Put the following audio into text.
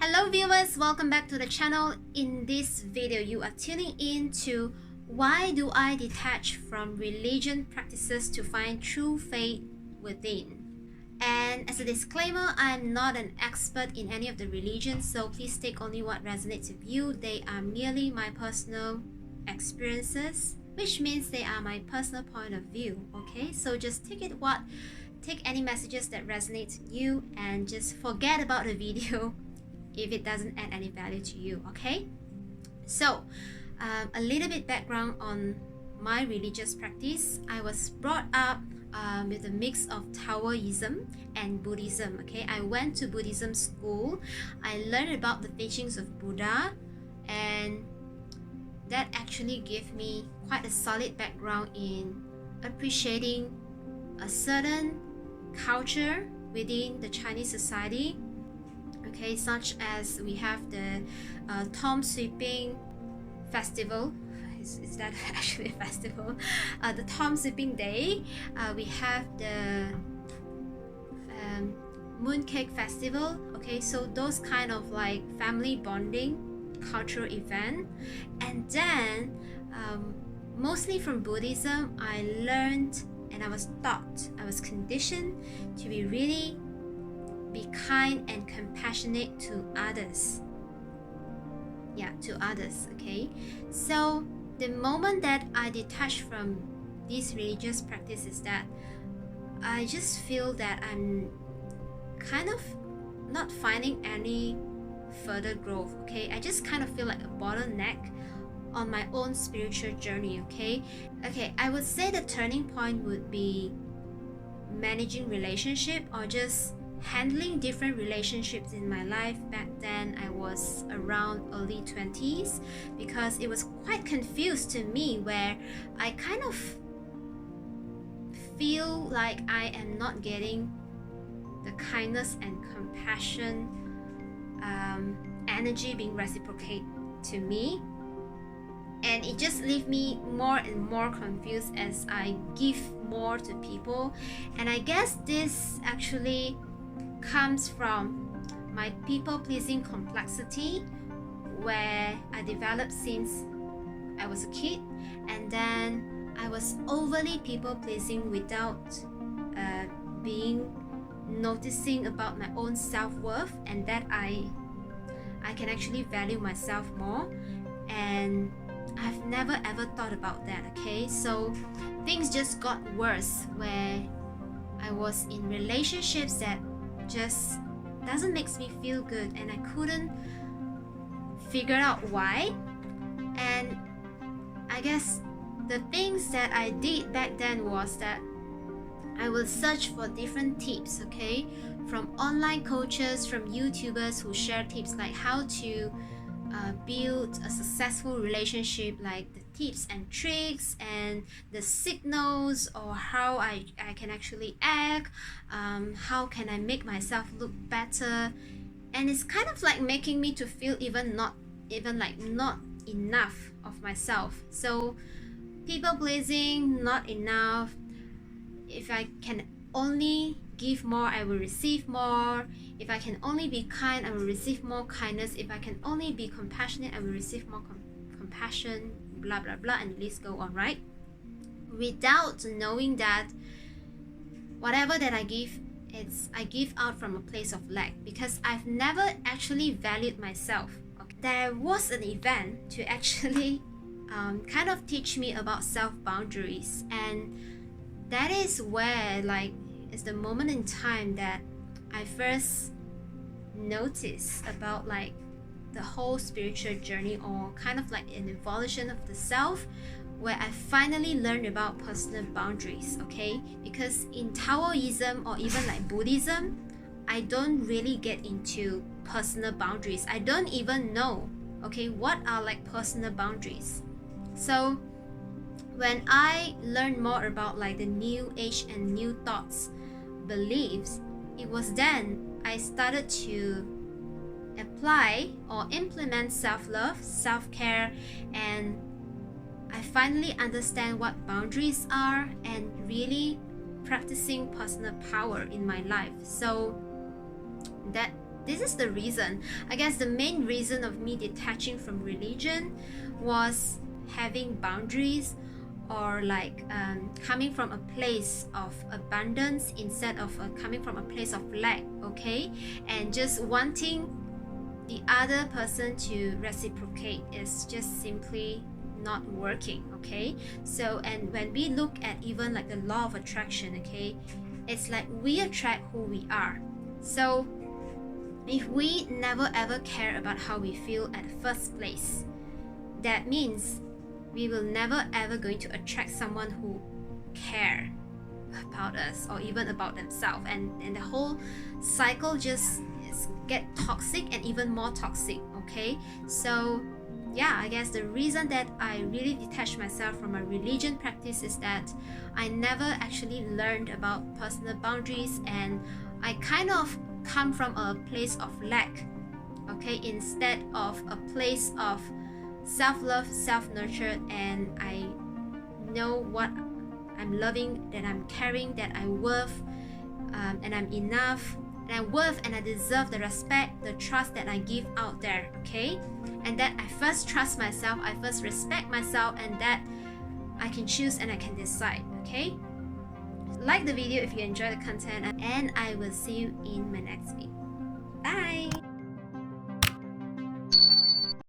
Hello viewers, welcome back to the channel. In this video, you are tuning in to why do I detach from religion practices to find true faith within. And as a disclaimer, I'm not an expert in any of the religions, so please take only what resonates with you. They are merely my personal experiences, which means they are my personal point of view, okay? So just take any messages that resonate with you and just forget about the video if it doesn't add any value to you, okay? So, a little bit background on my religious practice. I was brought up with a mix of Taoism and Buddhism, okay? I went to Buddhism school. I learned about the teachings of Buddha, and that actually gave me quite a solid background in appreciating a certain culture within the Chinese society. Okay, such as we have the Tom Sweeping Festival. Is that actually a festival? The Tom Sweeping Day. We have the Mooncake Festival. Okay, so those kind of like family bonding cultural event. And then mostly from Buddhism, I learned and I was taught, I was conditioned to be kind and compassionate to others. To others, okay? So the moment that I detach from these religious practices, that I just feel that I'm kind of not finding any further growth, okay? I just kind of feel like a bottleneck on my own spiritual journey, okay? I would say the turning point would be managing relationship or just handling different relationships in my life. Back then I was around early 20s, because it was quite confused to me, where I kind of feel like I am not getting the kindness and compassion energy being reciprocated to me, and it just leaves me more and more confused as I give more to people. And I guess this actually comes from my people-pleasing complexity, where I developed since I was a kid, and then I was overly people-pleasing without noticing about my own self-worth, and that I can actually value myself more. And I've never ever thought about that, okay? So things just got worse, where I was in relationships that just doesn't make me feel good, and I couldn't figure out why. And I guess the things that I did back then was that I will search for different tips, okay, from online coaches, from YouTubers who share tips like how to build a successful relationship, like the tips and tricks and the signals, or how I can actually act, how can I make myself look better. And it's kind of like making me to feel not enough of myself. So people pleasing, not enough. If I can only give more, I will receive more. If I can only be kind, I will receive more kindness. If I can only be compassionate, I will receive more compassion, blah blah blah, and the list go on, right? Without knowing that whatever that I give, I give out from a place of lack, because I've never actually valued myself. Okay? There was an event to actually kind of teach me about self-boundaries, and that is where it's the moment in time that I first noticed about the whole spiritual journey, or kind of like an evolution of the self, where I finally learned about personal boundaries, okay? Because in Taoism or even like Buddhism, I don't really get into personal boundaries. I don't even know, okay, what are like personal boundaries. So when I learned more about like the new age and new thoughts, beliefs, it was then I started to apply or implement self-love, self-care, and I finally understand what boundaries are, and really practicing personal power in my life. So that this is the reason. I guess the main reason of me detaching from religion was having boundaries, or like coming from a place of abundance instead of coming from a place of lack, okay? And just wanting the other person to reciprocate is just simply not working, okay? So, and when we look at even like the law of attraction, okay, it's like we attract who we are. So if we never ever care about how we feel at the first place, that means we will never ever going to attract someone who care about us or even about themselves, and the whole cycle just get toxic and even more toxic, okay? So yeah, I guess the reason that I really detached myself from a religion practice is that I never actually learned about personal boundaries, and I kind of come from a place of lack, okay, instead of a place of self-love, self-nurture, and I know what I'm loving, that I'm caring, that I worth, and I'm enough, and I worth and I deserve the respect, the trust that I give out there, okay? And that I first trust myself, I first respect myself, and that I can choose and I can decide, okay? Like the video if you enjoy the content, and I will see you in my next video. Bye!